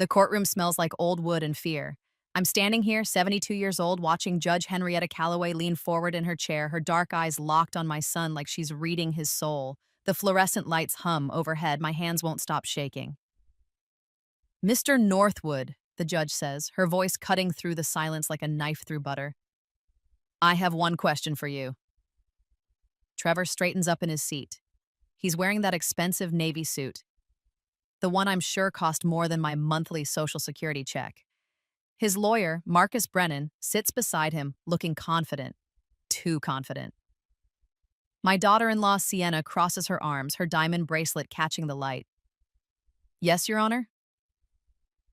The courtroom smells like old wood and fear. I'm standing here, 72 years old, watching Judge Henrietta Calloway lean forward in her chair, her dark eyes locked on my son like she's reading his soul. The fluorescent lights hum overhead, my hands won't stop shaking. Mr. Northwood, the judge says, her voice cutting through the silence like a knife through butter. I have one question for you. Trevor straightens up in his seat. He's wearing that expensive navy suit, the one I'm sure cost more than my monthly Social Security check. His lawyer, Marcus Brennan, sits beside him, looking confident. Too confident. My daughter-in-law, Sienna, crosses her arms, her diamond bracelet catching the light. Yes, Your Honor?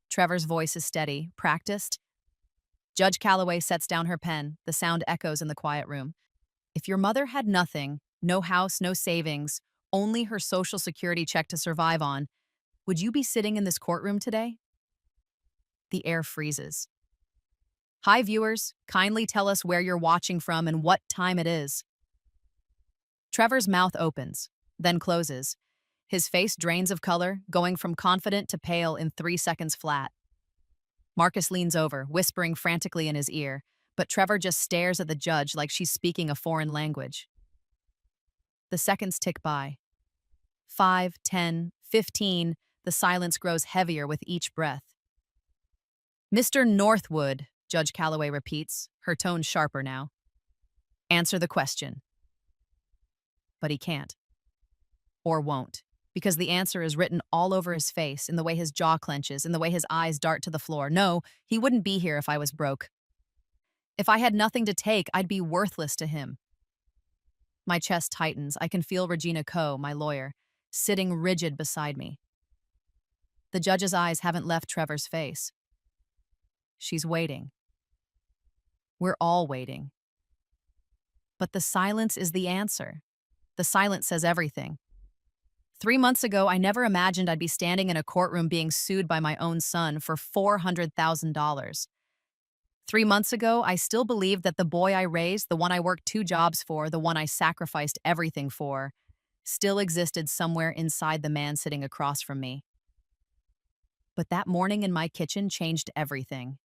Trevor's voice is steady, practiced. Judge Calloway sets down her pen. The sound echoes in the quiet room. If your mother had nothing, no house, no savings, only her Social Security check to survive on, would you be sitting in this courtroom today? The air freezes. Hi, viewers. Kindly tell us where you're watching from and what time it is. Trevor's mouth opens, then closes. His face drains of color, going from confident to pale in 3 seconds flat. Marcus leans over, whispering frantically in his ear, but Trevor just stares at the judge like she's speaking a foreign language. The seconds tick by. 5, 10, 15, the silence grows heavier with each breath. Mr. Northwood, Judge Calloway repeats, her tone sharper now. Answer the question. But he can't. Or won't. Because the answer is written all over his face, in the way his jaw clenches, in the way his eyes dart to the floor. No, he wouldn't be here if I was broke. If I had nothing to take, I'd be worthless to him. My chest tightens. I can feel Regina Coe, my lawyer, sitting rigid beside me. The judge's eyes haven't left Trevor's face. She's waiting. We're all waiting. But the silence is the answer. The silence says everything. 3 months ago, I never imagined I'd be standing in a courtroom being sued by my own son for $400,000. 3 months ago, I still believed that the boy I raised, the one I worked 2 jobs for, the one I sacrificed everything for, still existed somewhere inside the man sitting across from me. But that morning in my kitchen changed everything.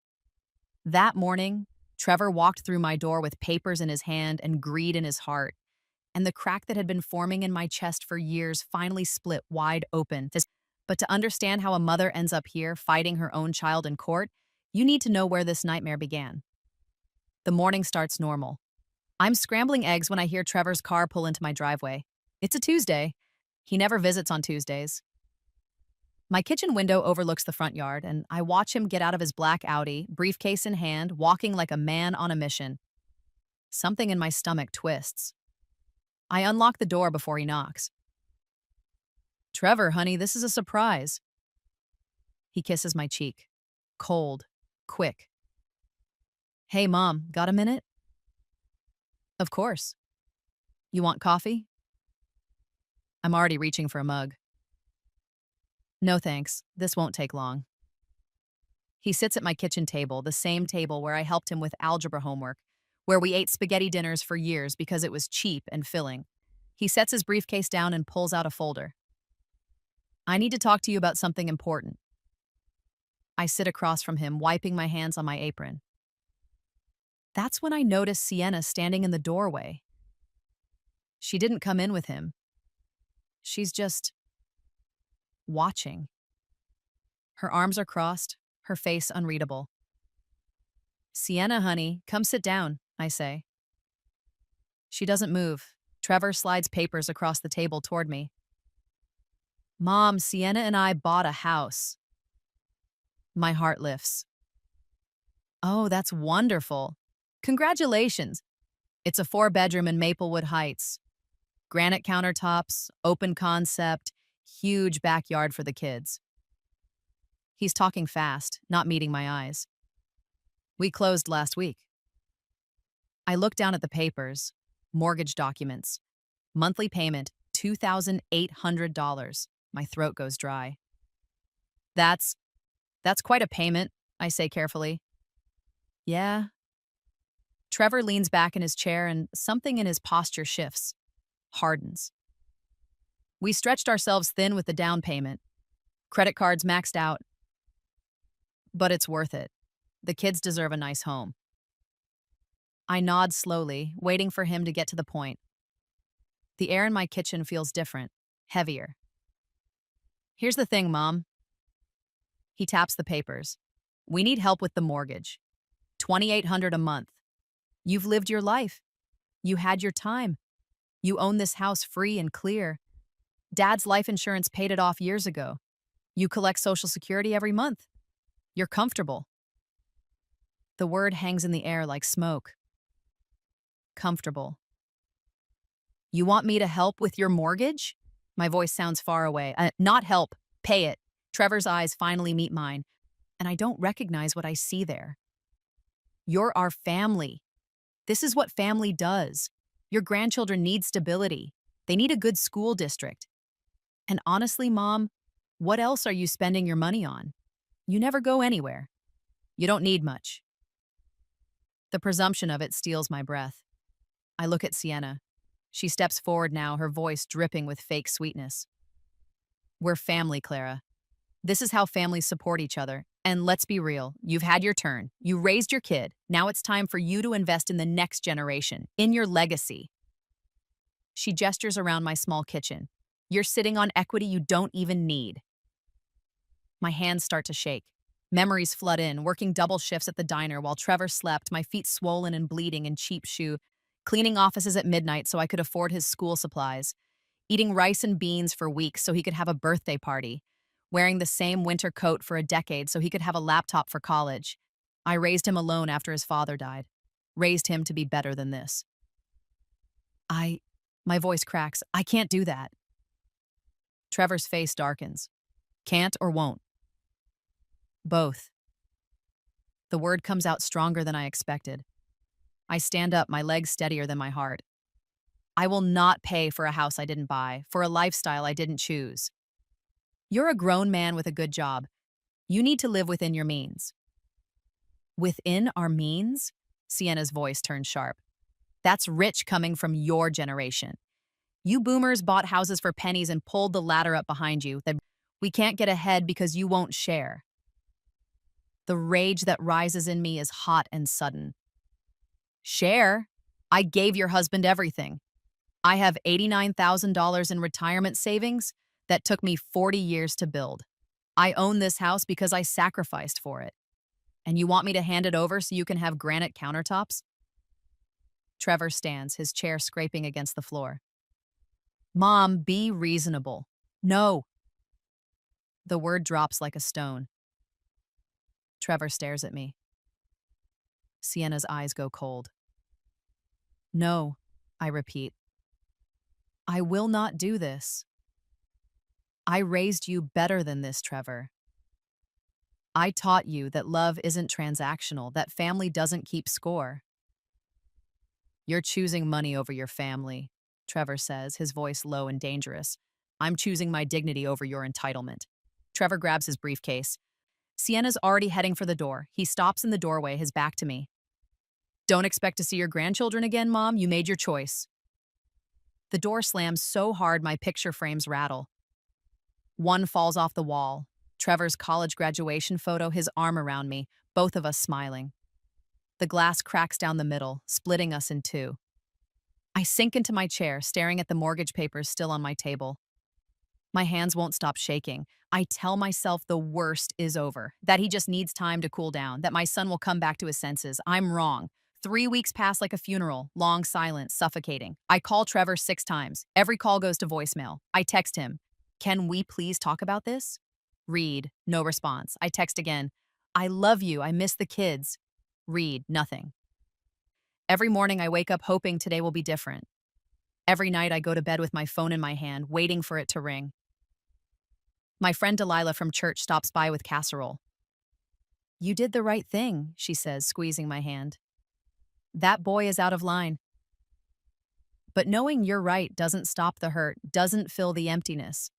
That morning, Trevor walked through my door with papers in his hand and greed in his heart, and the crack that had been forming in my chest for years finally split wide open. But to understand how a mother ends up here fighting her own child in court, you need to know where this nightmare began. The morning starts normal. I'm scrambling eggs when I hear Trevor's car pull into my driveway. It's a Tuesday. He never visits on Tuesdays. My kitchen window overlooks the front yard, and I watch him get out of his black Audi, briefcase in hand, walking like a man on a mission. Something in my stomach twists. I unlock the door before he knocks. Trevor, honey, this is a surprise. He kisses my cheek. Cold. Quick. Hey, Mom, got a minute? Of course. You want coffee? I'm already reaching for a mug. No thanks, this won't take long. He sits at my kitchen table, the same table where I helped him with algebra homework, where we ate spaghetti dinners for years because it was cheap and filling. He sets his briefcase down and pulls out a folder. I need to talk to you about something important. I sit across from him, wiping my hands on my apron. That's when I notice Sienna standing in the doorway. She didn't come in with him. She's just watching. Her arms are crossed, her face unreadable. Sienna, honey, come sit down, I say. She doesn't move. Trevor slides papers across the table toward me. Mom, Sienna and I bought a house. My heart lifts. Oh, that's wonderful. Congratulations. It's a 4-bedroom in Maplewood Heights. Granite countertops, open concept, huge backyard for the kids. He's talking fast, not meeting my eyes. We closed last week. I look down at the papers, mortgage documents, monthly payment, $2,800. My throat goes dry. That's quite a payment, I say carefully. Yeah. Trevor leans back in his chair and something in his posture shifts, hardens. We stretched ourselves thin with the down payment. Credit cards maxed out. But it's worth it. The kids deserve a nice home. I nod slowly, waiting for him to get to the point. The air in my kitchen feels different, heavier. Here's the thing, Mom. He taps the papers. We need help with the mortgage. 2,800 a month. You've lived your life. You had your time. You own this house free and clear. Dad's life insurance paid it off years ago. You collect Social Security every month. You're comfortable. The word hangs in the air like smoke. Comfortable. You want me to help with your mortgage? My voice sounds far away. Not help, pay it. Trevor's eyes finally meet mine, and I don't recognize what I see there. You're our family. This is what family does. Your grandchildren need stability. They need a good school district. And honestly, Mom, what else are you spending your money on? You never go anywhere. You don't need much. The presumption of it steals my breath. I look at Sienna. She steps forward now, her voice dripping with fake sweetness. We're family, Clara. This is how families support each other. And let's be real, you've had your turn. You raised your kid. Now it's time for you to invest in the next generation, in your legacy. She gestures around my small kitchen. You're sitting on equity you don't even need. My hands start to shake. Memories flood in, working double shifts at the diner while Trevor slept, my feet swollen and bleeding in cheap shoe, cleaning offices at midnight so I could afford his school supplies, eating rice and beans for weeks so he could have a birthday party, wearing the same winter coat for a decade so he could have a laptop for college. I raised him alone after his father died. Raised him to be better than this. My voice cracks. I can't do that. Trevor's face darkens. Can't or won't? Both. The word comes out stronger than I expected. I stand up, my legs steadier than my heart. I will not pay for a house I didn't buy, for a lifestyle I didn't choose. You're a grown man with a good job. You need to live within your means. Within our means? Sienna's voice turned sharp. That's rich coming from your generation. You boomers bought houses for pennies and pulled the ladder up behind you. That we can't get ahead because you won't share. The rage that rises in me is hot and sudden. Share? I gave your husband everything. I have $89,000 in retirement savings that took me 40 years to build. I own this house because I sacrificed for it. And you want me to hand it over so you can have granite countertops? Trevor stands, his chair scraping against the floor. Mom, be reasonable. No. The word drops like a stone. Trevor stares at me. Sienna's eyes go cold. No, I repeat. I will not do this. I raised you better than this, Trevor. I taught you that love isn't transactional, that family doesn't keep score. You're choosing money over your family, Trevor says, his voice low and dangerous. I'm choosing my dignity over your entitlement. Trevor grabs his briefcase. Sienna's already heading for the door. He stops in the doorway, his back to me. Don't expect to see your grandchildren again, Mom. You made your choice. The door slams so hard my picture frames rattle. One falls off the wall. Trevor's college graduation photo, his arm around me, both of us smiling. The glass cracks down the middle, splitting us in two. I sink into my chair, staring at the mortgage papers still on my table. My hands won't stop shaking. I tell myself the worst is over, that he just needs time to cool down, that my son will come back to his senses. I'm wrong. 3 weeks pass like a funeral, long silence, suffocating. I call Trevor 6 times. Every call goes to voicemail. I text him, can we please talk about this? Read, no response. I text again, I love you, I miss the kids. Read, nothing. Every morning I wake up hoping today will be different. Every night I go to bed with my phone in my hand, waiting for it to ring. My friend Delilah from church stops by with casserole. You did the right thing, she says, squeezing my hand. That boy is out of line. But knowing you're right doesn't stop the hurt, doesn't fill the emptiness.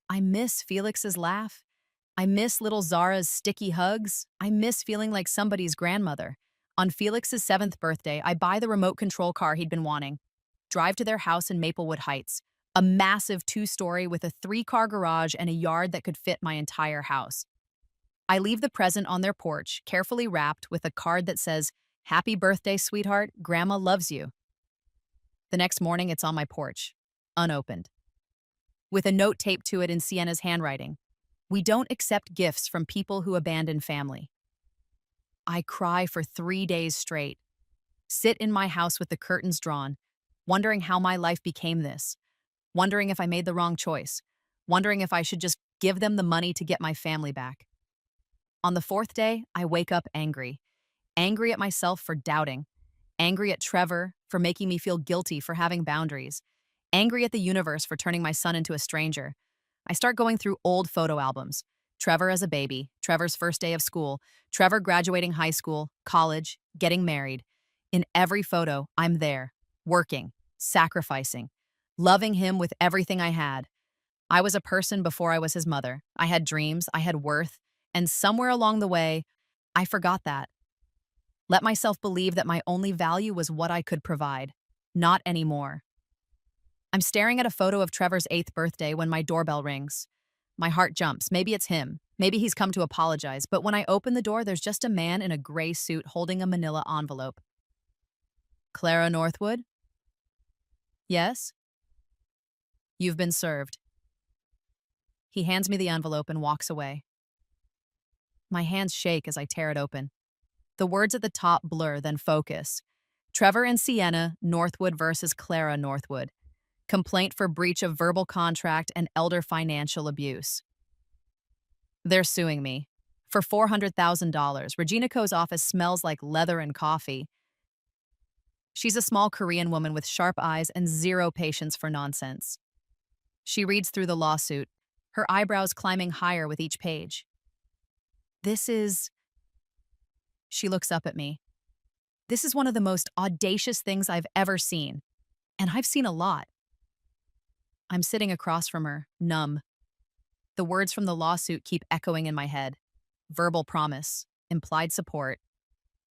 I miss Felix's laugh. I miss little Zara's sticky hugs. I miss feeling like somebody's grandmother. On Felix's 7th birthday, I buy the remote control car he'd been wanting. Drive to their house in Maplewood Heights, a massive 2-story with a 3-car garage and a yard that could fit my entire house. I leave the present on their porch, carefully wrapped with a card that says, "Happy birthday, sweetheart. Grandma loves you." The next morning, it's on my porch, unopened, with a note taped to it in Sienna's handwriting. "We don't accept gifts from people who abandon family." I cry for 3 days straight, sit in my house with the curtains drawn, wondering how my life became this, wondering if I made the wrong choice, wondering if I should just give them the money to get my family back. On the fourth day, I wake up angry. Angry at myself for doubting. Angry at Trevor for making me feel guilty for having boundaries. Angry at the universe for turning my son into a stranger. I start going through old photo albums. Trevor as a baby, Trevor's first day of school, Trevor graduating high school, college, getting married. In every photo, I'm there, working, sacrificing, loving him with everything I had. I was a person before I was his mother. I had dreams, I had worth, and somewhere along the way, I forgot that. Let myself believe that my only value was what I could provide. Not anymore. I'm staring at a photo of Trevor's 8th birthday when my doorbell rings. My heart jumps. Maybe it's him. Maybe he's come to apologize. But when I open the door, there's just a man in a gray suit holding a manila envelope. "Clara Northwood?" "Yes?" "You've been served." He hands me the envelope and walks away. My hands shake as I tear it open. The words at the top blur, then focus. Trevor and Sienna Northwood versus Clara Northwood. Complaint for breach of verbal contract and elder financial abuse. They're suing me. For $400,000, Regina Ko's office smells like leather and coffee. She's a small Korean woman with sharp eyes and zero patience for nonsense. She reads through the lawsuit, her eyebrows climbing higher with each page. This is... She looks up at me. "This is one of the most audacious things I've ever seen. And I've seen a lot." I'm sitting across from her, numb. The words from the lawsuit keep echoing in my head. Verbal promise, implied support,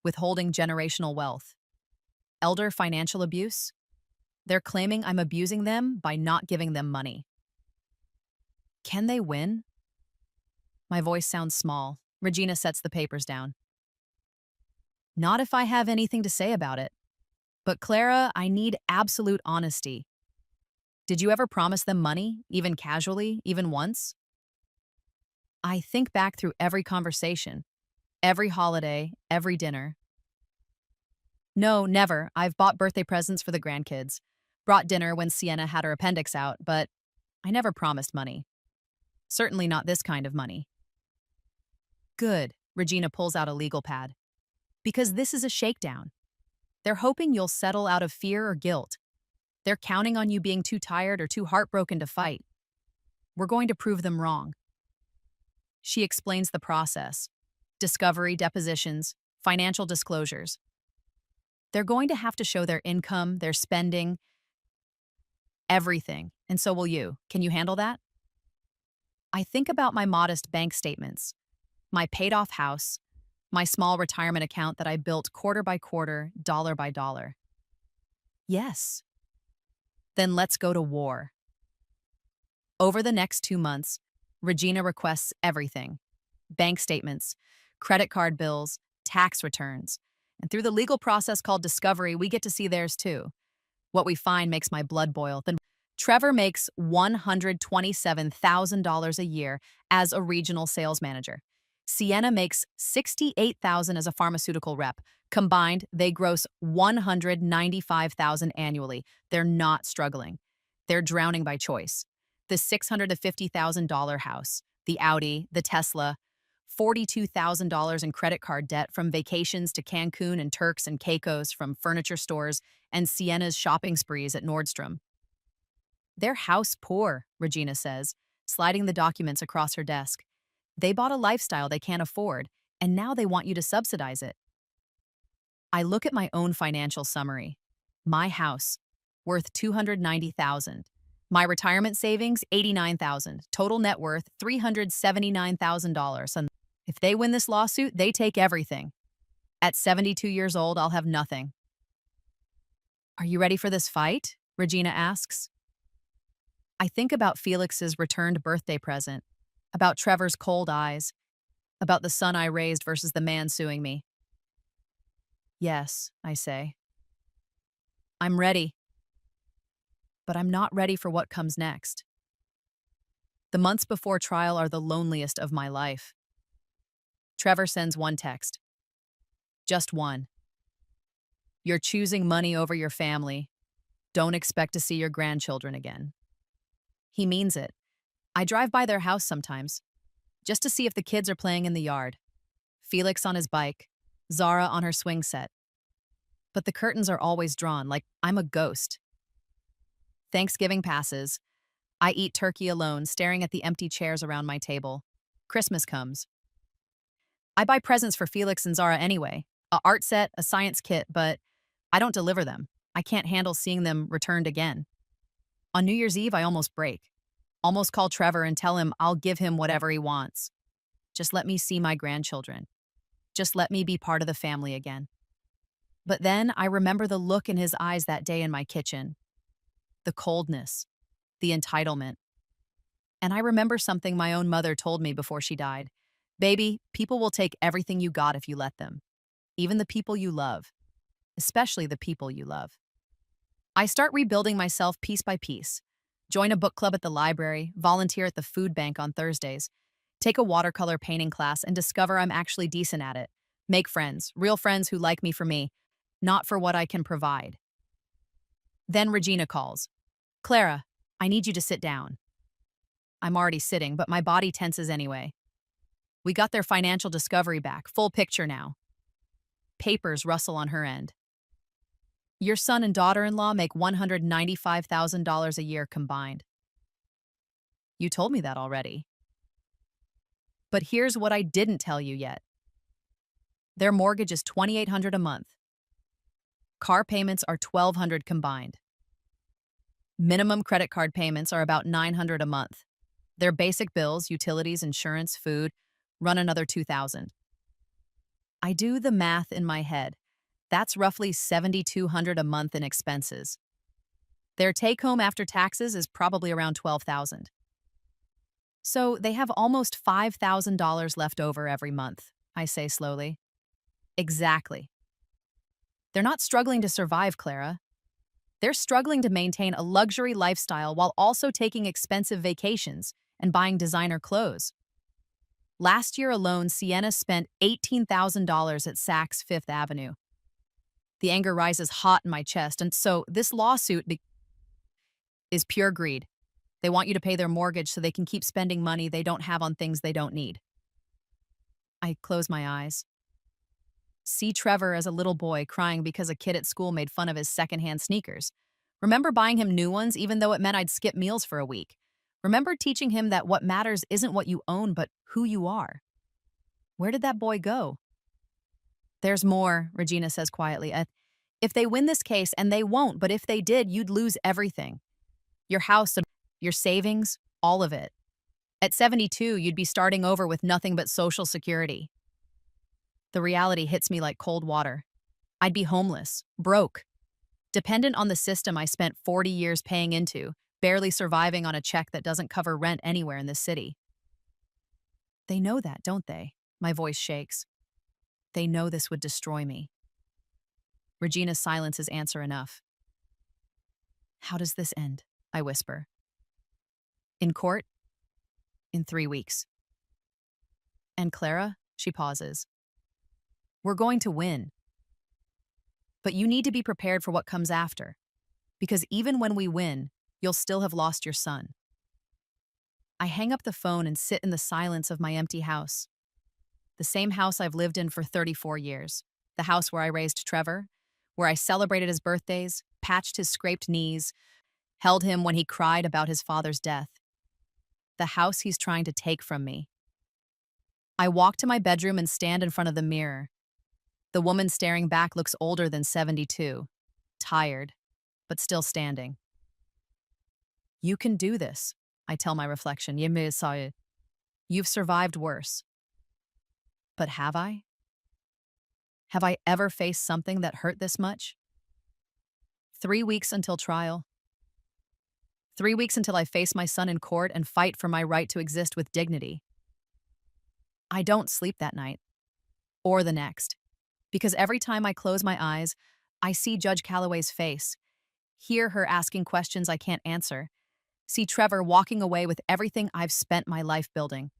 withholding generational wealth. Elder financial abuse? They're claiming I'm abusing them by not giving them money. Can they win? My voice sounds small. Regina sets the papers down. "Not if I have anything to say about it. But Clara, I need absolute honesty. Did you ever promise them money, even casually, even once?" I think back through every conversation, every holiday, every dinner. "No, never. I've bought birthday presents for the grandkids, brought dinner when Sienna had her appendix out, but I never promised money. Certainly not this kind of money." "Good." Regina pulls out a legal pad. "Because this is a shakedown. They're hoping you'll settle out of fear or guilt. They're counting on you being too tired or too heartbroken to fight. We're going to prove them wrong." She explains the process: discovery, depositions, financial disclosures. They're going to have to show their income, their spending, everything, and so will you. Can you handle that? I think about my modest bank statements, my paid-off house, my small retirement account that I built quarter by quarter, dollar by dollar. Yes. Then let's go to war. Over the next 2 months, Regina requests everything: bank statements, credit card bills, tax returns. And through the legal process called discovery, we get to see theirs too. What we find makes my blood boil. Then Trevor makes $127,000 a year as a regional sales manager. Sienna makes $68,000 as a pharmaceutical rep. Combined, they gross $195,000 annually. They're not struggling. They're drowning by choice. The $650,000 house, the Audi, the Tesla, $42,000 in credit card debt from vacations to Cancun and Turks and Caicos, from furniture stores and Sienna's shopping sprees at Nordstrom. They're house poor, Regina says, sliding the documents across her desk. They bought a lifestyle they can't afford, and now they want you to subsidize it. I look at my own financial summary. My house, worth $290,000. My retirement savings, $89,000. Total net worth, $379,000. And if they win this lawsuit, they take everything. At 72 years old, I'll have nothing. Are you ready for this fight? Regina asks. I think about Felix's returned birthday present, about Trevor's cold eyes. About the son I raised versus the man suing me. Yes, I say. I'm ready, but I'm not ready for what comes next. The months before trial are the loneliest of my life. Trevor sends one text. Just one. You're choosing money over your family. Don't expect to see your grandchildren again. He means it. I drive by their house sometimes, just to see if the kids are playing in the yard. Felix on his bike, Zara on her swing set. But the curtains are always drawn, like I'm a ghost. Thanksgiving passes. I eat turkey alone, staring at the empty chairs around my table. Christmas comes. I buy presents for Felix and Zara anyway, a art set, a science kit, but I don't deliver them. I can't handle seeing them returned again. On New Year's Eve, I almost break. Almost call Trevor and tell him I'll give him whatever he wants. Just let me see my grandchildren. Just let me be part of the family again. But then I remember the look in his eyes that day in my kitchen. The coldness, the entitlement. And I remember something my own mother told me before she died. Baby, people will take everything you got if you let them. Even the people you love. Especially the people you love. I start rebuilding myself piece by piece. Join a book club at the library, volunteer at the food bank on Thursdays, take a watercolor painting class and discover I'm actually decent at it. Make friends, real friends who like me for me, not for what I can provide. Then Regina calls. Clara, I need you to sit down. I'm already sitting, but my body tenses anyway. We got their financial discovery back, full picture now. Papers rustle on her end. Your son and daughter-in-law make $195,000 a year combined. You told me that already. But here's what I didn't tell you yet. Their mortgage is $2,800 a month. Car payments are $1,200 combined. Minimum credit card payments are about $900 a month. Their basic bills, utilities, insurance, food, run another $2,000. I do the math in my head. That's roughly $7,200 a month in expenses. Their take-home after taxes is probably around $12,000. So they have almost $5,000 left over every month, I say slowly. Exactly. They're not struggling to survive, Clara. They're struggling to maintain a luxury lifestyle while also taking expensive vacations and buying designer clothes. Last year alone, Sienna spent $18,000 at Saks Fifth Avenue. The anger rises hot in my chest, and so this lawsuit is pure greed. They want you to pay their mortgage so they can keep spending money they don't have on things they don't need. I close my eyes. See Trevor as a little boy crying because a kid at school made fun of his secondhand sneakers. Remember buying him new ones even though it meant I'd skip meals for a week. Remember teaching him that what matters isn't what you own but who you are. Where did that boy go? There's more, Regina says quietly. If they win this case, and they won't, but if they did, you'd lose everything. Your house, your savings, all of it. At 72, you'd be starting over with nothing but Social Security. The reality hits me like cold water. I'd be homeless, broke, dependent on the system I spent 40 years paying into, barely surviving on a check that doesn't cover rent anywhere in this city. They know that, don't they? My voice shakes. They know this would destroy me. Regina's silence is answer enough. How does this end? I whisper. In court? In 3 weeks. And Clara? She pauses. We're going to win. But you need to be prepared for what comes after. Because even when we win, you'll still have lost your son. I hang up the phone and sit in the silence of my empty house. The same house I've lived in for 34 years. The house where I raised Trevor, where I celebrated his birthdays, patched his scraped knees, held him when he cried about his father's death. The house he's trying to take from me. I walk to my bedroom and stand in front of the mirror. The woman staring back looks older than 72, tired, but still standing. You can do this, I tell my reflection. You've survived worse. But have I? Have I ever faced something that hurt this much? 3 weeks until trial. 3 weeks until I face my son in court and fight for my right to exist with dignity. I don't sleep that night or the next because every time I close my eyes, I see Judge Calloway's face, hear her asking questions I can't answer, see Trevor walking away with everything I've spent my life building.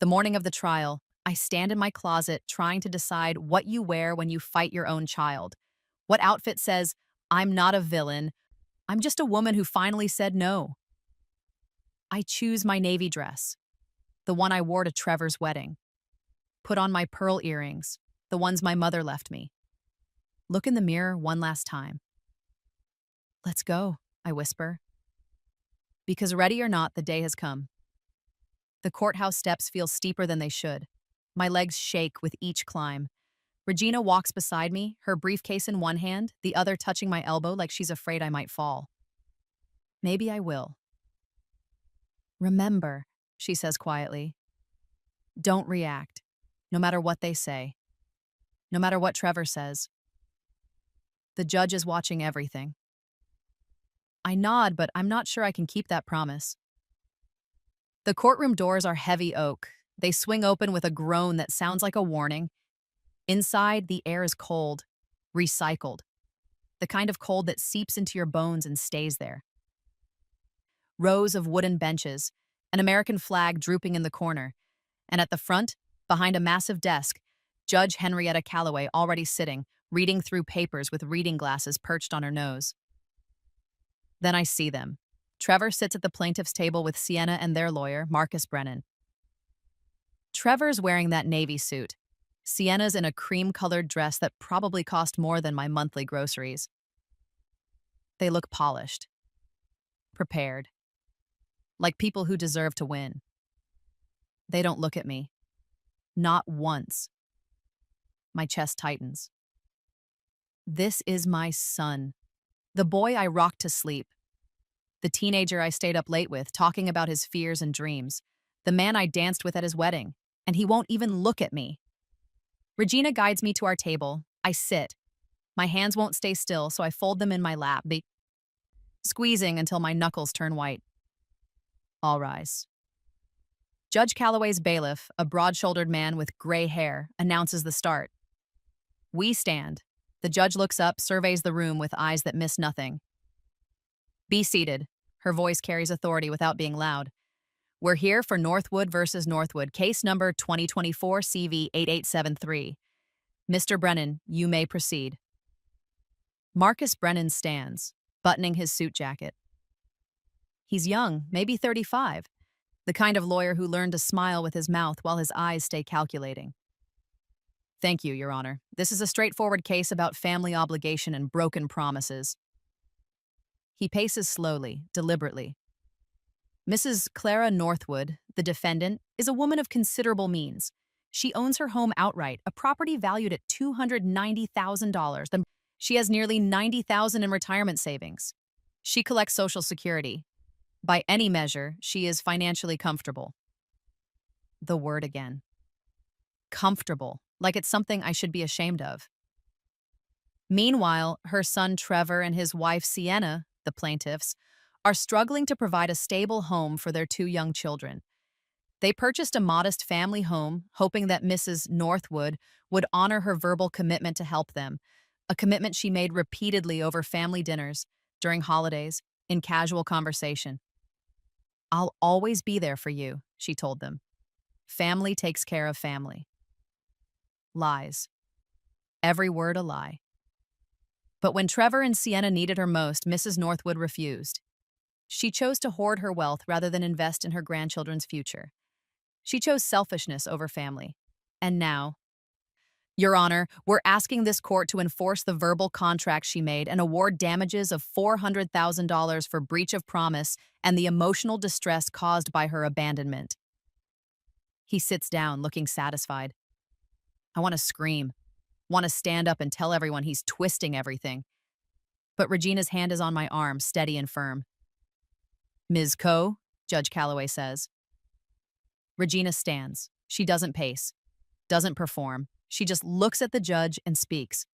The morning of the trial, I stand in my closet trying to decide what you wear when you fight your own child. What outfit says, I'm not a villain, I'm just a woman who finally said no. I choose my navy dress, the one I wore to Trevor's wedding. Put on my pearl earrings, the ones my mother left me. Look in the mirror one last time. Let's go, I whisper. Because ready or not, the day has come. The courthouse steps feel steeper than they should. My legs shake with each climb. Regina walks beside me, her briefcase in one hand, the other touching my elbow like she's afraid I might fall. Maybe I will. Remember, she says quietly, don't react, no matter what they say, no matter what Trevor says. The judge is watching everything. I nod, but I'm not sure I can keep that promise. The courtroom doors are heavy oak. They swing open with a groan that sounds like a warning. Inside, the air is cold, recycled, the kind of cold that seeps into your bones and stays there. Rows of wooden benches, an American flag drooping in the corner, and at the front, behind a massive desk, Judge Henrietta Calloway already sitting, reading through papers with reading glasses perched on her nose. Then I see them. Trevor sits at the plaintiff's table with Sienna and their lawyer, Marcus Brennan. Trevor's wearing that navy suit. Sienna's in a cream-colored dress that probably cost more than my monthly groceries. They look polished, prepared, like people who deserve to win. They don't look at me. Not once. My chest tightens. This is my son. The boy I rocked to sleep. The teenager I stayed up late with, talking about his fears and dreams. The man I danced with at his wedding. And he won't even look at me. Regina guides me to our table. I sit. My hands won't stay still, so I fold them in my lap, squeezing until my knuckles turn white. All rise. Judge Calloway's bailiff, a broad-shouldered man with gray hair, announces the start. We stand. The judge looks up, surveys the room with eyes that miss nothing. Be seated. Her voice carries authority without being loud. We're here for Northwood versus Northwood, case number 2024 CV 8873. Mr. Brennan, you may proceed. Marcus Brennan stands, buttoning his suit jacket. He's young, maybe 35, the kind of lawyer who learned to smile with his mouth while his eyes stay calculating. Thank you, Your Honor. This is a straightforward case about family obligation and broken promises. He paces slowly, deliberately. Mrs. Clara Northwood, the defendant, is a woman of considerable means. She owns her home outright, a property valued at $290,000. She has nearly $90,000 in retirement savings. She collects Social Security. By any measure, she is financially comfortable. The word again. Comfortable, like it's something I should be ashamed of. Meanwhile, her son Trevor and his wife Sienna, the plaintiffs, are struggling to provide a stable home for their two young children. They purchased a modest family home, hoping that Mrs. Northwood would honor her verbal commitment to help them, a commitment she made repeatedly over family dinners, during holidays, in casual conversation. I'll always be there for you, she told them. Family takes care of family. Lies. Every word a lie. But when Trevor and Sienna needed her most, Mrs. Northwood refused. She chose to hoard her wealth rather than invest in her grandchildren's future. She chose selfishness over family. And now, Your Honor, we're asking this court to enforce the verbal contract she made and award damages of $400,000 for breach of promise and the emotional distress caused by her abandonment. He sits down, looking satisfied. I want to scream, want to stand up and tell everyone he's twisting everything. But Regina's hand is on my arm, steady and firm. Ms. Coe, Judge Calloway says. Regina stands. She doesn't pace, doesn't perform. She just looks at the judge and speaks.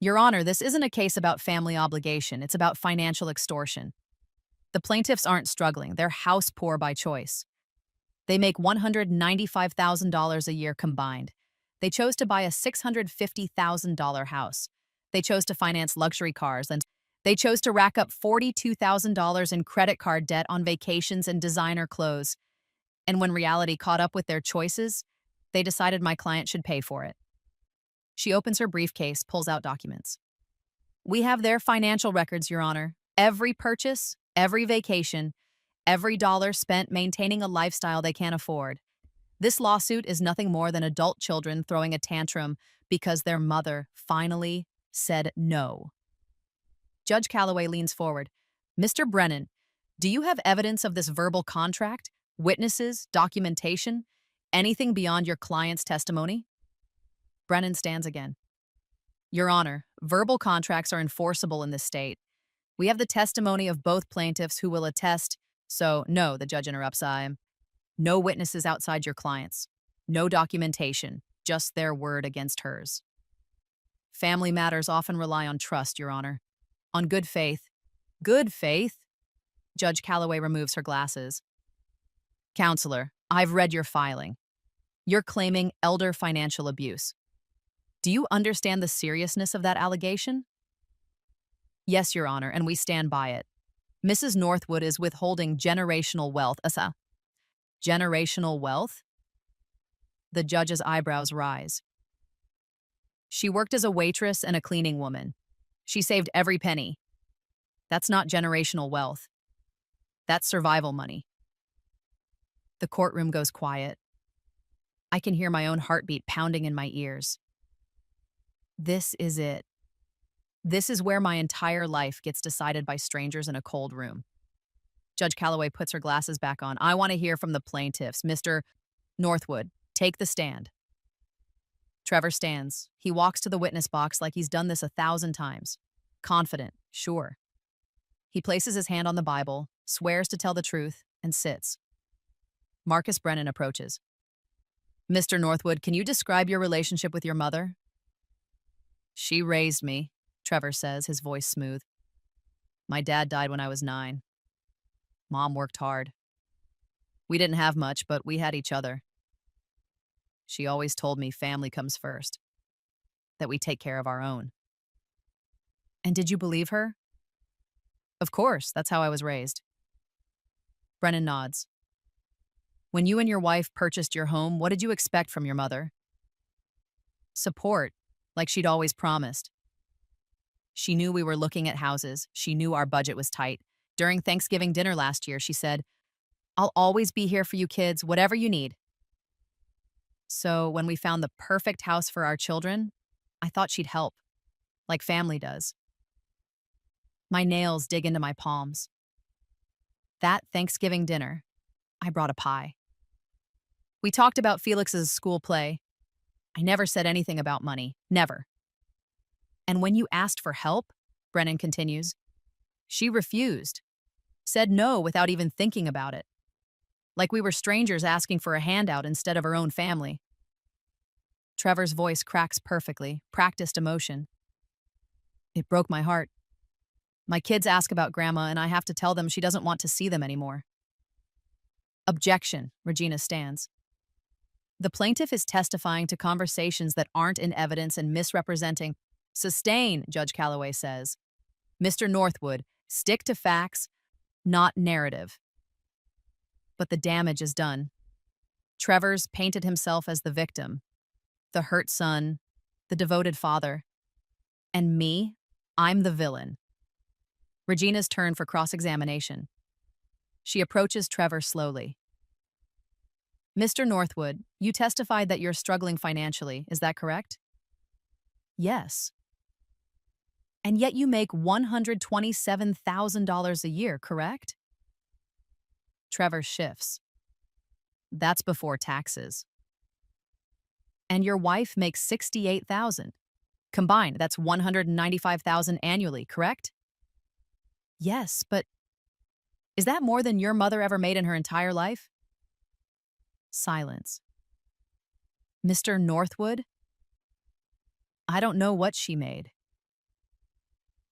Your Honor, this isn't a case about family obligation. It's about financial extortion. The plaintiffs aren't struggling. They're house poor by choice. They make $195,000 a year combined. They chose to buy a $650,000 house. They chose to finance luxury cars, and they chose to rack up $42,000 in credit card debt on vacations and designer clothes. And when reality caught up with their choices, they decided my client should pay for it. She opens her briefcase, pulls out documents. We have their financial records, Your Honor. Every purchase, every vacation, every dollar spent maintaining a lifestyle they can't afford. This lawsuit is nothing more than adult children throwing a tantrum because their mother finally said no. Judge Calloway leans forward. Mr. Brennan, do you have evidence of this verbal contract? Witnesses? Documentation? Anything beyond your client's testimony? Brennan stands again. Your Honor, verbal contracts are enforceable in this state. We have the testimony of both plaintiffs who will attest. So, no, the judge interrupts. No witnesses outside your clients. No documentation. Just their word against hers. Family matters often rely on trust, Your Honor. On good faith. Good faith? Judge Calloway removes her glasses. Counselor, I've read your filing. You're claiming elder financial abuse. Do you understand the seriousness of that allegation? Yes, Your Honor, and we stand by it. Mrs. Northwood is withholding generational wealth. Generational wealth? The judge's eyebrows rise. She worked as a waitress and a cleaning woman. She saved every penny. That's not generational wealth. That's survival money. The courtroom goes quiet. I can hear my own heartbeat pounding in my ears. This is it. This is where my entire life gets decided by strangers in a cold room. Judge Calloway puts her glasses back on. I want to hear from the plaintiffs. Mr. Northwood, take the stand. Trevor stands. He walks to the witness box like he's done this 1,000 times. Confident, sure. He places his hand on the Bible, swears to tell the truth, and sits. Marcus Brennan approaches. Mr. Northwood, can you describe your relationship with your mother? She raised me, Trevor says, his voice smooth. My dad died when I was 9. Mom worked hard. We didn't have much, but we had each other. She always told me family comes first, that we take care of our own. And did you believe her? Of course, that's how I was raised. Brennan nods. When you and your wife purchased your home, what did you expect from your mother? Support, like she'd always promised. She knew we were looking at houses. She knew our budget was tight. During Thanksgiving dinner last year, she said, I'll always be here for you kids, whatever you need. So when we found the perfect house for our children, I thought she'd help, like family does. My nails dig into my palms. That Thanksgiving dinner, I brought a pie. We talked about Felix's school play. I never said anything about money, never. And when you asked for help, Brennan continues, she refused, said no without even thinking about it. Like we were strangers asking for a handout instead of her own family. Trevor's voice cracks perfectly, practiced emotion. It broke my heart. My kids ask about Grandma, and I have to tell them she doesn't want to see them anymore. Objection, Regina stands. The plaintiff is testifying to conversations that aren't in evidence and misrepresenting. Sustain, Judge Calloway says. Mr. Northwood, stick to facts, not narrative. But the damage is done. Trevor's painted himself as the victim, the hurt son, the devoted father. And me, I'm the villain. Regina's turn for cross-examination. She approaches Trevor slowly. Mr. Northwood, you testified that you're struggling financially, is that correct? Yes. And yet you make $127,000 a year, correct? Trevor shifts. That's before taxes. And your wife makes $68,000. Combined, that's $195,000 annually, correct? Yes, but is that more than your mother ever made in her entire life? Silence. Mr. Northwood? I don't know what she made.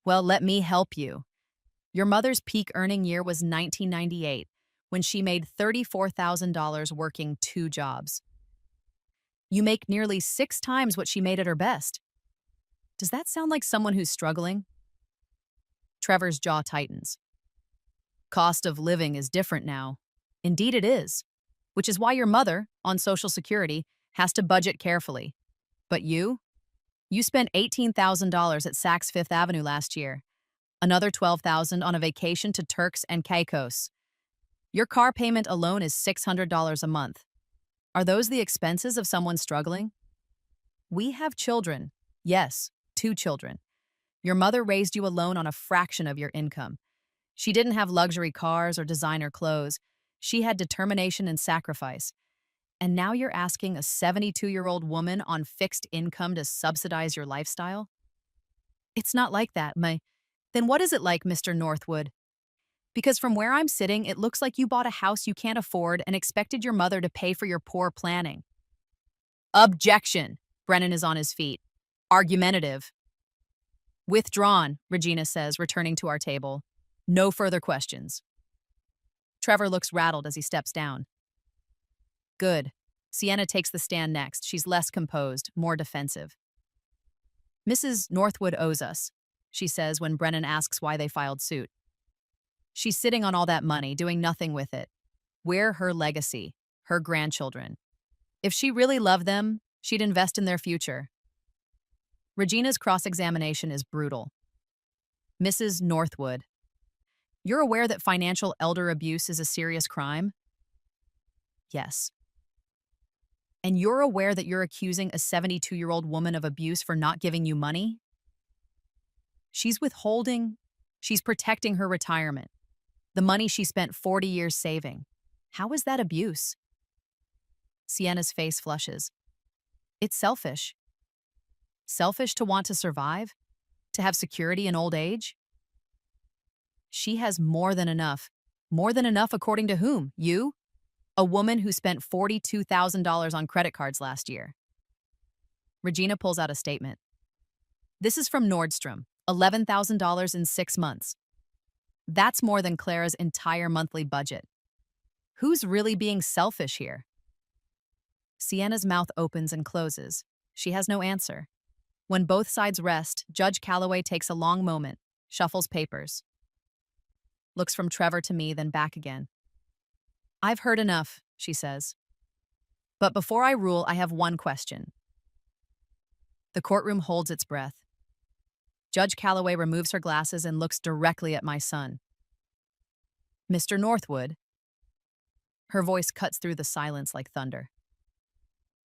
Well, let me help you. Your mother's peak earning year was 1998, when she made $34,000 working 2 jobs. You make nearly 6 times what she made at her best. Does that sound like someone who's struggling? Trevor's jaw tightens. Cost of living is different now. Indeed it is. Which is why your mother, on Social Security, has to budget carefully. But you spent $18,000 at Saks Fifth Avenue last year. Another $12,000 on a vacation to Turks and Caicos. Your car payment alone is $600 a month. Are those the expenses of someone struggling? We have children. Yes, 2 children. Your mother raised you alone on a fraction of your income. She didn't have luxury cars or designer clothes. She had determination and sacrifice. And now you're asking a 72-year-old woman on fixed income to subsidize your lifestyle? It's not like that, Then what is it like, Mr. Northwood? Because from where I'm sitting, it looks like you bought a house you can't afford and expected your mother to pay for your poor planning. Objection! Brennan is on his feet. Argumentative. Withdrawn, Regina says, returning to our table. No further questions. Trevor looks rattled as he steps down. Good. Sienna takes the stand next. She's less composed, more defensive. Mrs. Northwood owes us, she says when Brennan asks why they filed suit. She's sitting on all that money, doing nothing with it. We're her legacy, her grandchildren. If she really loved them, she'd invest in their future. Regina's cross-examination is brutal. Mrs. Northwood, you're aware that financial elder abuse is a serious crime? Yes. And you're aware that you're accusing a 72-year-old woman of abuse for not giving you money? She's protecting her retirement. The money she spent 40 years saving. How is that abuse? Sienna's face flushes. It's selfish. Selfish to want to survive? To have security in old age? She has more than enough. More than enough according to whom? You? A woman who spent $42,000 on credit cards last year. Regina pulls out a statement. This is from Nordstrom, $11,000 in 6 months. That's more than Clara's entire monthly budget. Who's really being selfish here? Sienna's mouth opens and closes. She has no answer. When both sides rest, Judge Calloway takes a long moment, shuffles papers. Looks from Trevor to me, then back again. I've heard enough, she says. But before I rule, I have one question. The courtroom holds its breath. Judge Calloway removes her glasses and looks directly at my son. Mr. Northwood. Her voice cuts through the silence like thunder.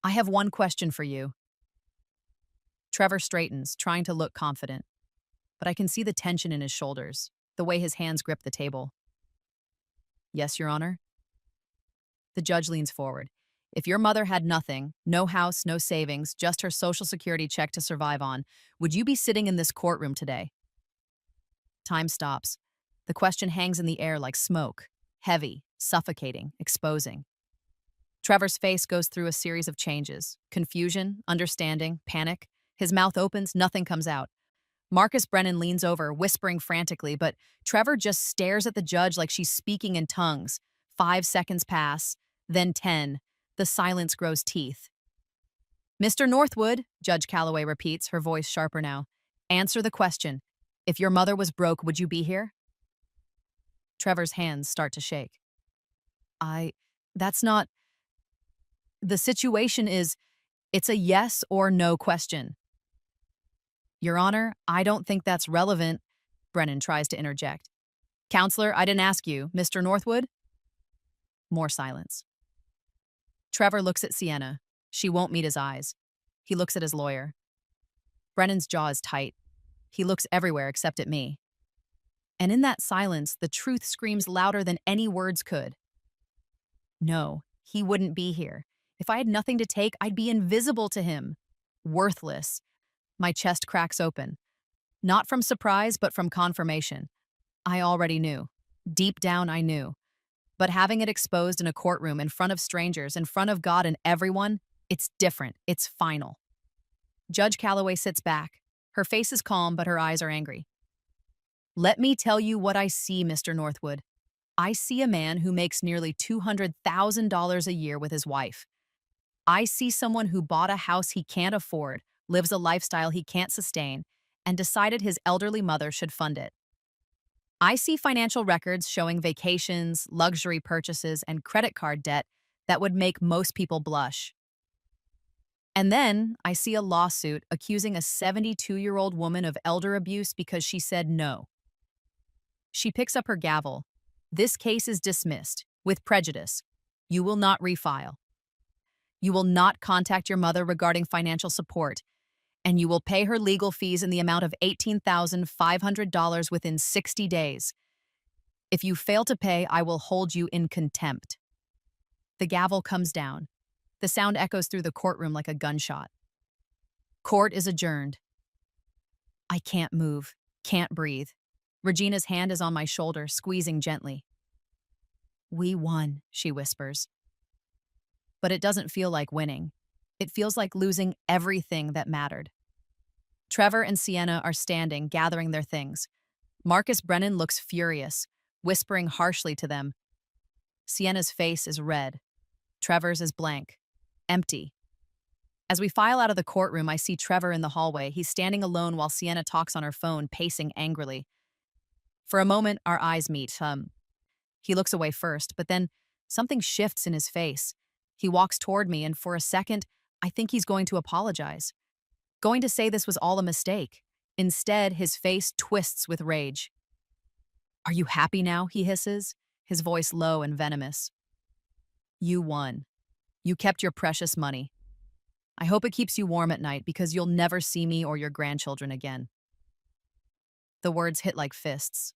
I have one question for you. Trevor straightens, trying to look confident. But I can see the tension in his shoulders, the way his hands grip the table. Yes, Your Honor? The judge leans forward. If your mother had nothing, no house, no savings, just her Social Security check to survive on, would you be sitting in this courtroom today? Time stops. The question hangs in the air like smoke, heavy, suffocating, exposing. Trevor's face goes through a series of changes. Confusion, understanding, panic. His mouth opens, nothing comes out. Marcus Brennan leans over, whispering frantically, but Trevor just stares at the judge like she's speaking in tongues. 5 seconds pass, then 10. The silence grows teeth. Mr. Northwood, Judge Calloway repeats, her voice sharper now. Answer the question. If your mother was broke, would you be here? Trevor's hands start to shake. That's not... The situation is, it's a yes or no question. Your Honor, I don't think that's relevant. Brennan tries to interject. Counselor, I didn't ask you. Mr. Northwood? More silence. Trevor looks at Sienna. She won't meet his eyes. He looks at his lawyer. Brennan's jaw is tight. He looks everywhere except at me. And in that silence, the truth screams louder than any words could. No, he wouldn't be here. If I had nothing to take, I'd be invisible to him. Worthless. My chest cracks open. Not from surprise, but from confirmation. I already knew. Deep down, I knew. But having it exposed in a courtroom in front of strangers, in front of God and everyone, it's different. It's final. Judge Calloway sits back. Her face is calm, but her eyes are angry. Let me tell you what I see, Mr. Northwood. I see a man who makes nearly $200,000 a year with his wife. I see someone who bought a house he can't afford, lives a lifestyle he can't sustain, and decided his elderly mother should fund it. I see financial records showing vacations, luxury purchases, and credit card debt that would make most people blush. And then I see a lawsuit accusing a 72-year-old woman of elder abuse because she said no. She picks up her gavel. This case is dismissed, with prejudice. You will not refile. You will not contact your mother regarding financial support, and you will pay her legal fees in the amount of $18,500 within 60 days. If you fail to pay, I will hold you in contempt. The gavel comes down. The sound echoes through the courtroom like a gunshot. Court is adjourned. I can't move, can't breathe. Regina's hand is on my shoulder, squeezing gently. We won, she whispers. But it doesn't feel like winning. It feels like losing everything that mattered. Trevor and Sienna are standing, gathering their things. Marcus Brennan looks furious, whispering harshly to them. Sienna's face is red. Trevor's is blank. Empty. As we file out of the courtroom, I see Trevor in the hallway. He's standing alone while Sienna talks on her phone, pacing angrily. For a moment, our eyes meet. He looks away first, but then something shifts in his face. He walks toward me, and for a second, I think he's going to apologize. Going to say this was all a mistake. Instead, his face twists with rage. Are you happy now? He hisses, his voice low and venomous. You won. You kept your precious money. I hope it keeps you warm at night because you'll never see me or your grandchildren again. The words hit like fists.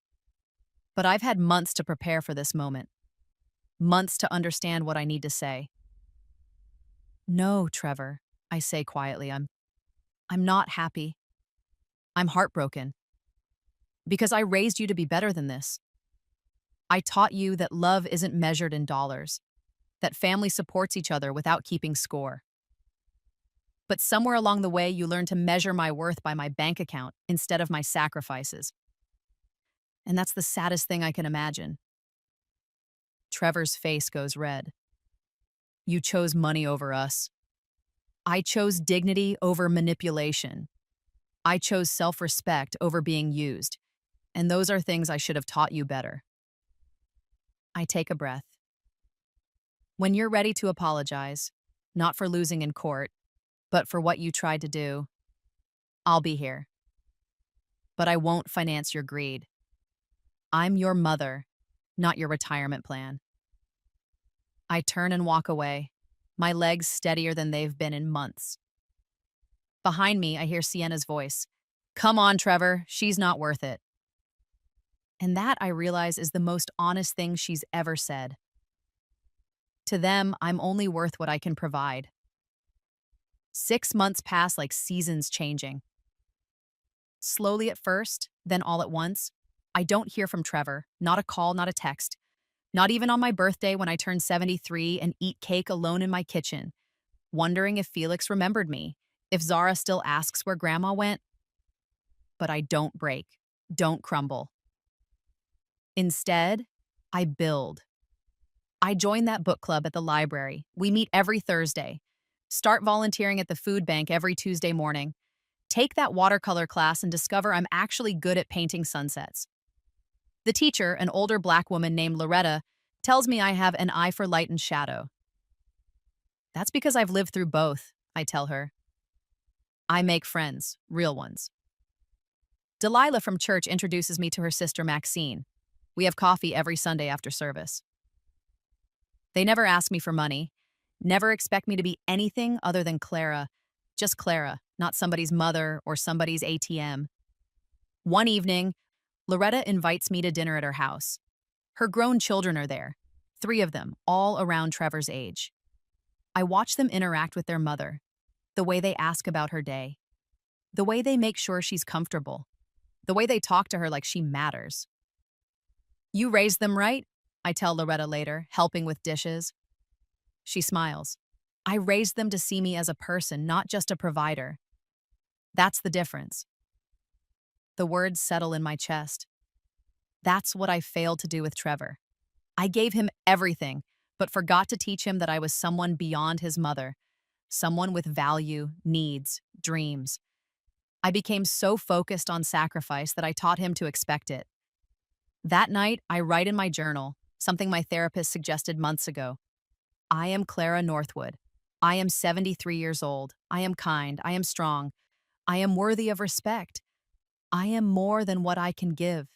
But I've had months to prepare for this moment. Months to understand what I need to say. No, Trevor, I say quietly. I'm not happy. I'm heartbroken. Because I raised you to be better than this. I taught you that love isn't measured in dollars, that family supports each other without keeping score. But somewhere along the way, you learned to measure my worth by my bank account instead of my sacrifices. And that's the saddest thing I can imagine. Trevor's face goes red. You chose money over us. I chose dignity over manipulation. I chose self-respect over being used. And those are things I should have taught you better. I take a breath. When you're ready to apologize, not for losing in court, but for what you tried to do, I'll be here. But I won't finance your greed. I'm your mother, not your retirement plan. I turn and walk away, my legs steadier than they've been in months. Behind me, I hear Sienna's voice. Come on, Trevor, she's not worth it. And that, I realize, is the most honest thing she's ever said. To them, I'm only worth what I can provide. 6 months pass like seasons changing. Slowly at first, then all at once, I don't hear from Trevor, not a call, not a text. Not even on my birthday when I turn 73 and eat cake alone in my kitchen, wondering if Felix remembered me, if Zara still asks where Grandma went. But I don't break, don't crumble. Instead, I build. I join that book club at the library. We meet every Thursday. Start volunteering at the food bank every Tuesday morning. Take that watercolor class and discover I'm actually good at painting sunsets. The teacher, an older Black woman named Loretta, tells me I have an eye for light and shadow. That's because I've lived through both, I tell her. I make friends, real ones. Delilah from church introduces me to her sister Maxine. We have coffee every Sunday after service. They never ask me for money, never expect me to be anything other than Clara, just Clara, not somebody's mother or somebody's ATM. One evening, Loretta invites me to dinner at her house. Her grown children are there, 3 of them, all around Trevor's age. I watch them interact with their mother, the way they ask about her day, the way they make sure she's comfortable, the way they talk to her like she matters. You raised them right, I tell Loretta later, helping with dishes. She smiles. I raised them to see me as a person, not just a provider. That's the difference. The words settle in my chest. That's what I failed to do with Trevor. I gave him everything, but forgot to teach him that I was someone beyond his mother, someone with value, needs, dreams. I became so focused on sacrifice that I taught him to expect it. That night, I write in my journal, something my therapist suggested months ago. I am Clara Northwood. I am 73 years old. I am kind. I am strong. I am worthy of respect. I am more than what I can give.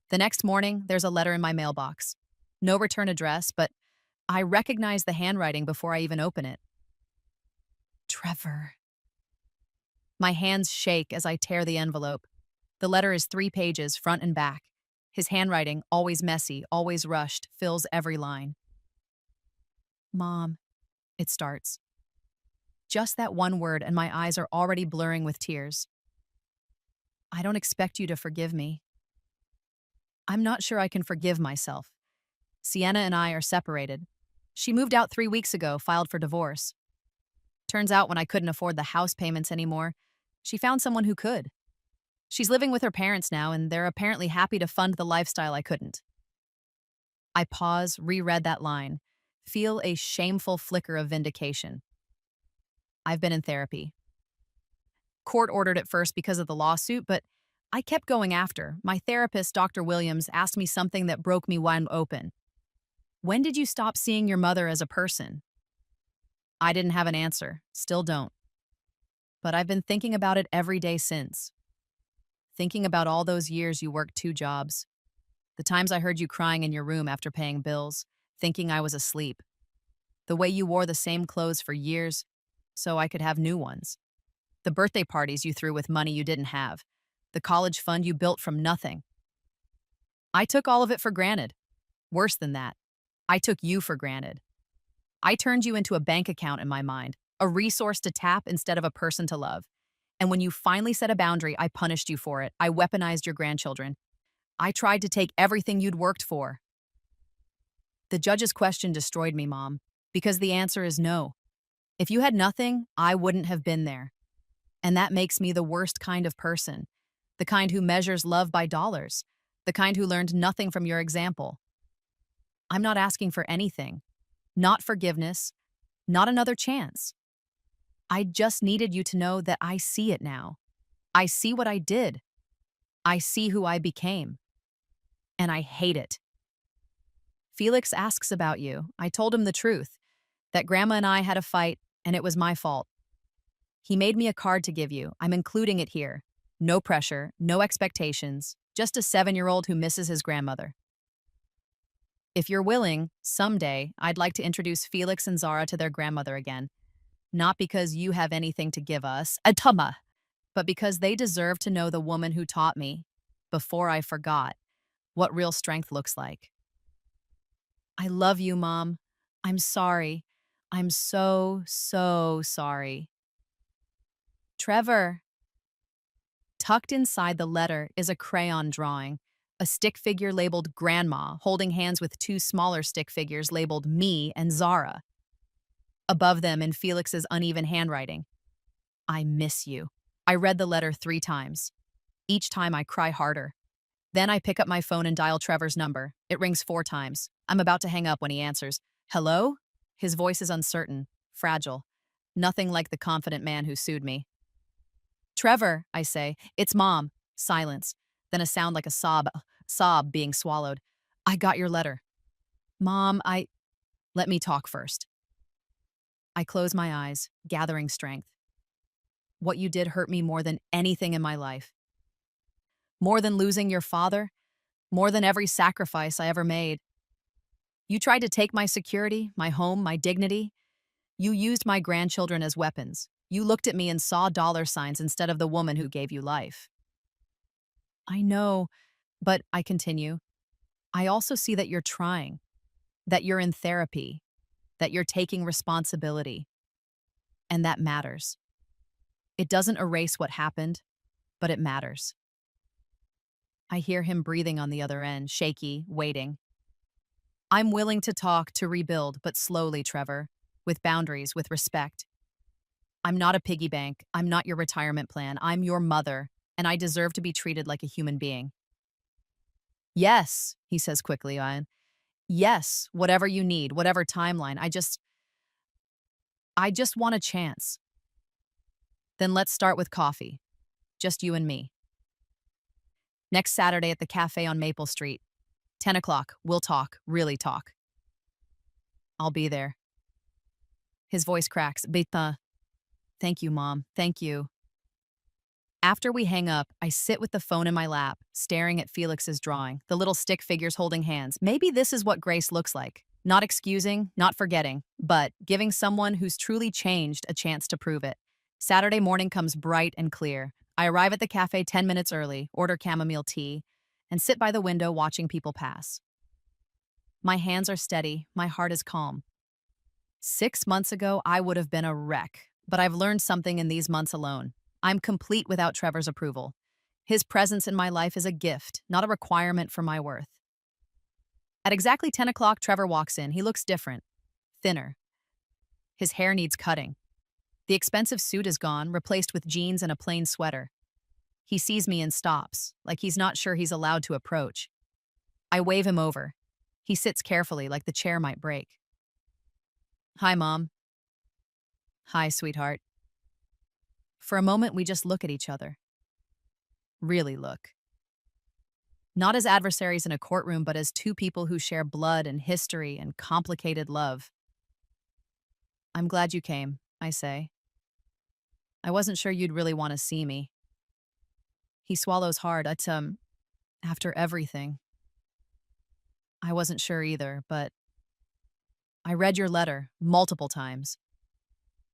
The next morning, there's a letter in my mailbox. No return address, but I recognize the handwriting before I even open it. Trevor. My hands shake as I tear the envelope. The letter is 3 pages, front and back. His handwriting, always messy, always rushed, fills every line. Mom, it starts. Just that one word, and my eyes are already blurring with tears. I don't expect you to forgive me. I'm not sure I can forgive myself. Sienna and I are separated. She moved out 3 weeks ago, filed for divorce. Turns out when I couldn't afford the house payments anymore, she found someone who could. She's living with her parents now, and they're apparently happy to fund the lifestyle I couldn't. I pause, reread that line, feel a shameful flicker of vindication. I've been in therapy. Court ordered it first because of the lawsuit, but I kept going after. My therapist, Dr. Williams, asked me something that broke me wide open. When did you stop seeing your mother as a person? I didn't have an answer, still don't. But I've been thinking about it every day since. Thinking about all those years you worked 2 jobs. The times I heard you crying in your room after paying bills, thinking I was asleep. The way you wore the same clothes for years, so I could have new ones. The birthday parties you threw with money you didn't have. The college fund you built from nothing. I took all of it for granted. Worse than that, I took you for granted. I turned you into a bank account in my mind, a resource to tap instead of a person to love. And when you finally set a boundary, I punished you for it. I weaponized your grandchildren. I tried to take everything you'd worked for. The judge's question destroyed me, Mom, because the answer is no. If you had nothing, I wouldn't have been there. And that makes me the worst kind of person, the kind who measures love by dollars, the kind who learned nothing from your example. I'm not asking for anything, not forgiveness, not another chance. I just needed you to know that I see it now. I see what I did. I see who I became. And I hate it. Felix asks about you. I told him the truth, that Grandma and I had a fight, and it was my fault. He made me a card to give you. I'm including it here. No pressure, no expectations, just a 7-year-old who misses his grandmother. If you're willing, someday, I'd like to introduce Felix and Zara to their grandmother again. Not because you have anything to give us, Atama, but because they deserve to know the woman who taught me, before I forgot, what real strength looks like. I love you, Mom. I'm sorry. I'm so, so sorry. Trevor. Tucked inside the letter is a crayon drawing, a stick figure labeled Grandma holding hands with 2 smaller stick figures labeled me and Zara. Above them in Felix's uneven handwriting, I miss you. I read the letter 3 times. Each time I cry harder. Then I pick up my phone and dial Trevor's number. It rings 4 times. I'm about to hang up when he answers. Hello? His voice is uncertain, fragile. Nothing like the confident man who sued me. Trevor, I say. It's Mom. Silence. Then a sound like a sob being swallowed. I got your letter. Mom, Let me talk first. I close my eyes, gathering strength. What you did hurt me more than anything in my life. More than losing your father, more than every sacrifice I ever made. You tried to take my security, my home, my dignity. You used my grandchildren as weapons. You looked at me and saw dollar signs instead of the woman who gave you life. I know, but I continue. I also see that you're trying, that you're in therapy, that you're taking responsibility. And that matters. It doesn't erase what happened, but it matters. I hear him breathing on the other end, shaky, waiting. I'm willing to talk, to rebuild, but slowly, Trevor, with boundaries, with respect. I'm not a piggy bank. I'm not your retirement plan. I'm your mother, and I deserve to be treated like a human being. Yes, he says quickly, yes, whatever you need, whatever timeline. I just want a chance. Then let's start with coffee. Just you and me. Next Saturday at the cafe on Maple Street. 10 o'clock. We'll talk, really talk. I'll be there. His voice cracks. Beta. Thank you, Mom. Thank you. After we hang up, I sit with the phone in my lap, staring at Felix's drawing, the little stick figures holding hands. Maybe this is what grace looks like. Not excusing, not forgetting, but giving someone who's truly changed a chance to prove it. Saturday morning comes bright and clear. I arrive at the cafe 10 minutes early, order chamomile tea, and sit by the window watching people pass. My hands are steady, my heart is calm. 6 months ago, I would have been a wreck, but I've learned something in these months alone. I'm complete without Trevor's approval. His presence in my life is a gift, not a requirement for my worth. At exactly 10 o'clock, Trevor walks in. He looks different, thinner. His hair needs cutting. The expensive suit is gone, replaced with jeans and a plain sweater. He sees me and stops, like he's not sure he's allowed to approach. I wave him over. He sits carefully, like the chair might break. Hi, Mom. Hi, sweetheart. For a moment, we just look at each other. Really look. Not as adversaries in a courtroom, but as two people who share blood and history and complicated love. I'm glad you came, I say. I wasn't sure you'd really want to see me. He swallows hard. After everything. I wasn't sure either, but I read your letter multiple times.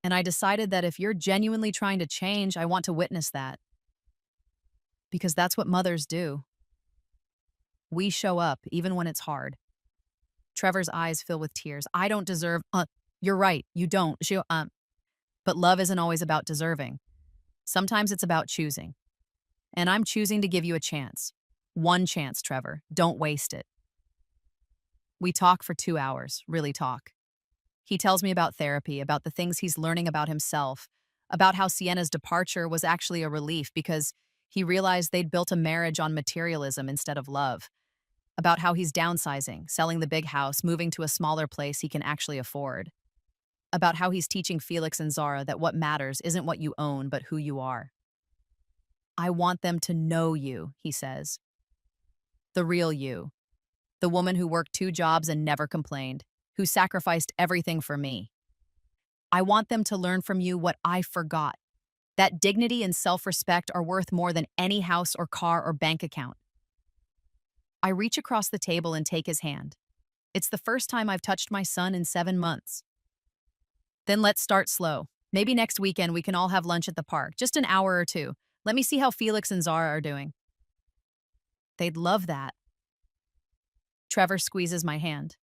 And I decided that if you're genuinely trying to change, I want to witness that. Because that's what mothers do. We show up, even when it's hard. Trevor's eyes fill with tears. I don't deserve, you're right, you don't. But love isn't always about deserving. Sometimes it's about choosing. And I'm choosing to give you a chance. One chance, Trevor. Don't waste it. We talk for 2 hours, really talk. He tells me about therapy, about the things he's learning about himself, about how Sienna's departure was actually a relief because he realized they'd built a marriage on materialism instead of love, about how he's downsizing, selling the big house, moving to a smaller place he can actually afford, about how he's teaching Felix and Zara that what matters isn't what you own, but who you are. I want them to know you, he says. The real you. The woman who worked 2 jobs and never complained, who sacrificed everything for me. I want them to learn from you what I forgot, that dignity and self-respect are worth more than any house or car or bank account. I reach across the table and take his hand. It's the first time I've touched my son in 7 months. Then let's start slow. Maybe next weekend we can all have lunch at the park, just an hour or 2. Let me see how Felix and Zara are doing. They'd love that. Trevor squeezes my hand.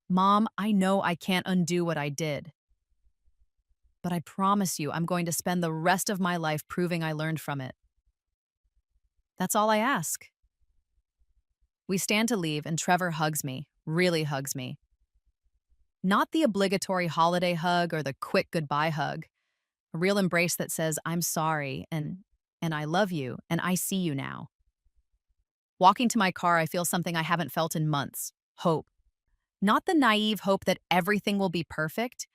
Mom, I know I can't undo what I did. But I promise you I'm going to spend the rest of my life proving I learned from it. That's all I ask. We stand to leave and Trevor hugs me, really hugs me. Not the obligatory holiday hug or the quick goodbye hug. A real embrace that says, I'm sorry, and I love you, and I see you now. Walking to my car, I feel something I haven't felt in months. Hope. Not the naive hope that everything will be perfect,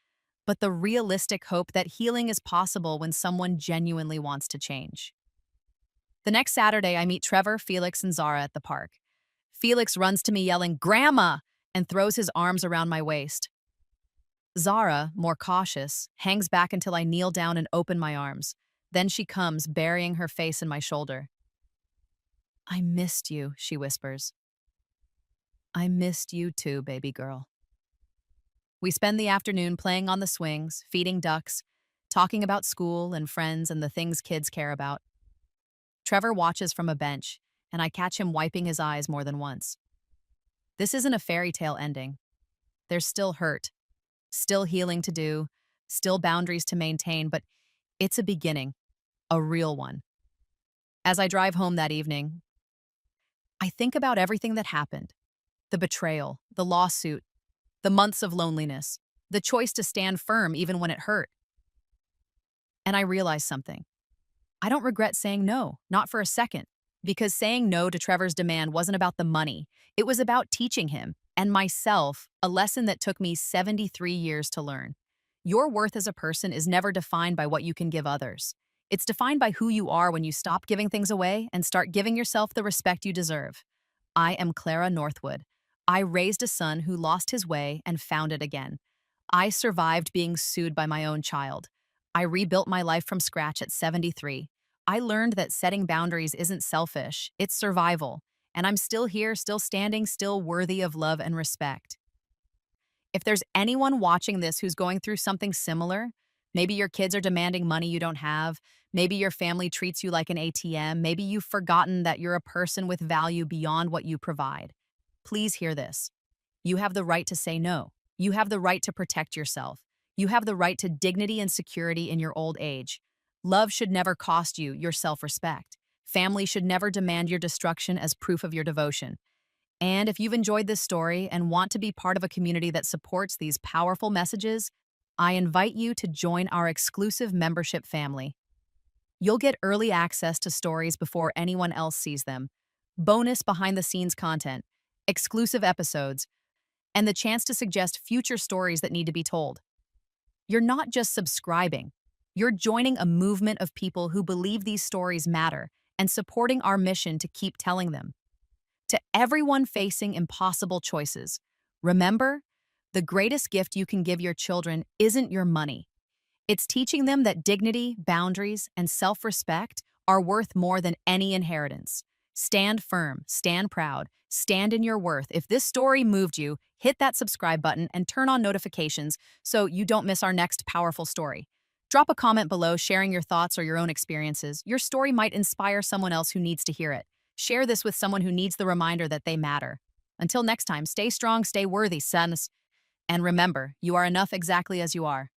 but the realistic hope that healing is possible when someone genuinely wants to change. The next Saturday, I meet Trevor, Felix, and Zara at the park. Felix runs to me yelling, Grandma! And throws his arms around my waist. Zara, more cautious, hangs back until I kneel down and open my arms. Then she comes, burying her face in my shoulder. I missed you, she whispers. I missed you too, baby girl. We spend the afternoon playing on the swings, feeding ducks, talking about school and friends and the things kids care about. Trevor watches from a bench, and I catch him wiping his eyes more than once. This isn't a fairy tale ending. There's still hurt, still healing to do, still boundaries to maintain, but it's a beginning, a real one. As I drive home that evening, I think about everything that happened. The betrayal, the lawsuit, the months of loneliness, the choice to stand firm even when it hurt. And I realize something. I don't regret saying no, not for a second. Because saying no to Trevor's demand wasn't about the money. It was about teaching him and myself a lesson that took me 73 years to learn. Your worth as a person is never defined by what you can give others. It's defined by who you are when you stop giving things away and start giving yourself the respect you deserve. I am Clara Northwood. I raised a son who lost his way and found it again. I survived being sued by my own child. I rebuilt my life from scratch at 73. I learned that setting boundaries isn't selfish, it's survival. And I'm still here, still standing, still worthy of love and respect. If there's anyone watching this who's going through something similar, maybe your kids are demanding money you don't have, maybe your family treats you like an ATM, maybe you've forgotten that you're a person with value beyond what you provide, please hear this. You have the right to say no. You have the right to protect yourself. You have the right to dignity and security in your old age. Love should never cost you your self-respect. Family should never demand your destruction as proof of your devotion. And if you've enjoyed this story and want to be part of a community that supports these powerful messages, I invite you to join our exclusive membership family. You'll get early access to stories before anyone else sees them, bonus behind-the-scenes content, exclusive episodes, and the chance to suggest future stories that need to be told. You're not just subscribing, you're joining a movement of people who believe these stories matter and supporting our mission to keep telling them. To everyone facing impossible choices, remember, the greatest gift you can give your children isn't your money. It's teaching them that dignity, boundaries, and self-respect are worth more than any inheritance. Stand firm, stand proud, stand in your worth. If this story moved you, hit that subscribe button and turn on notifications so you don't miss our next powerful story. Drop a comment below sharing your thoughts or your own experiences. Your story might inspire someone else who needs to hear it. Share this with someone who needs the reminder that they matter. Until next time, stay strong, stay worthy, sons. And remember, you are enough exactly as you are.